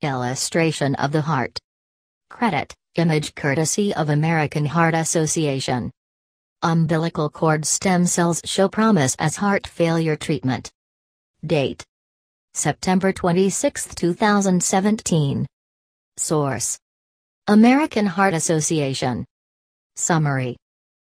Illustration of the heart. Credit, image courtesy of American Heart Association. Umbilical cord stem cells show promise as heart failure treatment. Date: September 26, 2017. Source: American Heart Association. Summary: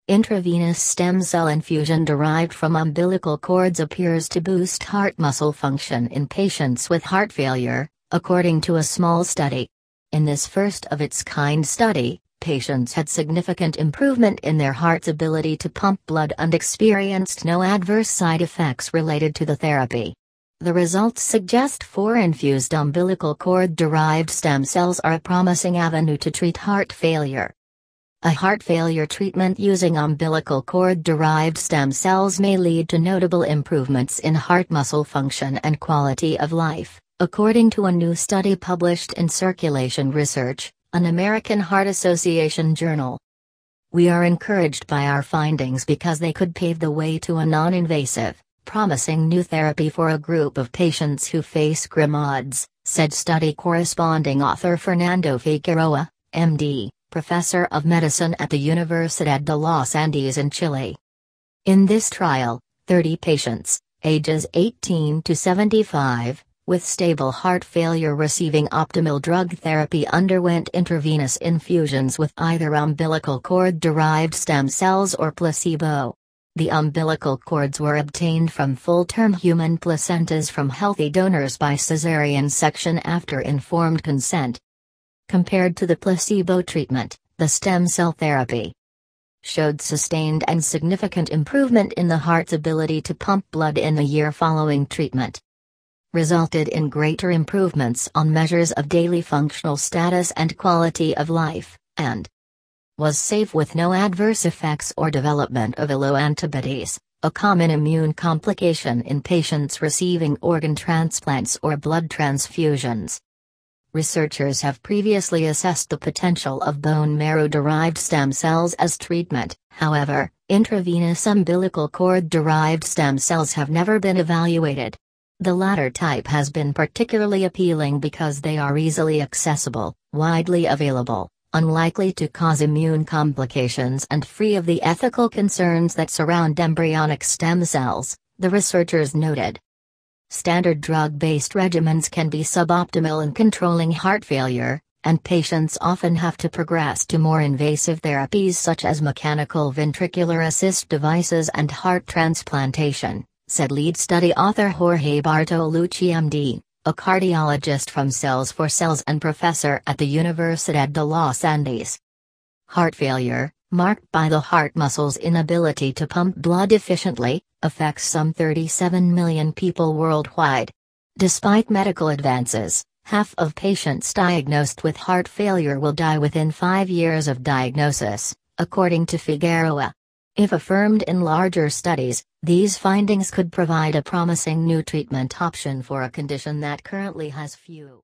Intravenous stem cell infusion derived from umbilical cords appears to boost heart muscle function in patients with heart failure, according to a small study. In this first-of-its-kind study, patients had significant improvement in their heart's ability to pump blood and experienced no adverse side effects related to the therapy. The results suggest IV-infused umbilical cord-derived stem cells are a promising avenue to treat heart failure. A heart failure treatment using umbilical cord-derived stem cells may lead to notable improvements in heart muscle function and quality of life, according to a new study published in Circulation Research, an American Heart Association journal. We are encouraged by our findings because they could pave the way to a non-invasive, promising new therapy for a group of patients who face grim odds, said study corresponding author Fernando Figueroa, MD, professor of medicine at the Universidad de los Andes in Chile. In this trial, 30 patients, ages 18 to 75, with stable heart failure receiving optimal drug therapy underwent intravenous infusions with either umbilical cord-derived stem cells or placebo. The umbilical cords were obtained from full-term human placentas from healthy donors by cesarean section after informed consent. Compared to the placebo treatment, the stem cell therapy showed sustained and significant improvement in the heart's ability to pump blood in the year following treatment. Resulted in greater improvements on measures of daily functional status and quality of life, and was safe with no adverse effects or development of alloantibodies, a common immune complication in patients receiving organ transplants or blood transfusions. Researchers have previously assessed the potential of bone marrow-derived stem cells as treatment, however, intravenous umbilical cord-derived stem cells have never been evaluated. The latter type has been particularly appealing because they are easily accessible, widely available, unlikely to cause immune complications and free of the ethical concerns that surround embryonic stem cells, the researchers noted. Standard drug-based regimens can be suboptimal in controlling heart failure, and patients often have to progress to more invasive therapies such as mechanical ventricular assist devices and heart transplantation, said lead study author Jorge Bartolucci MD, a cardiologist from Cells for Cells and professor at the Universidad de los Andes. Heart failure, marked by the heart muscle's inability to pump blood efficiently, affects some 37 million people worldwide. Despite medical advances, half of patients diagnosed with heart failure will die within 5 years of diagnosis, according to Figueroa. If affirmed in larger studies, these findings could provide a promising new treatment option for a condition that currently has few.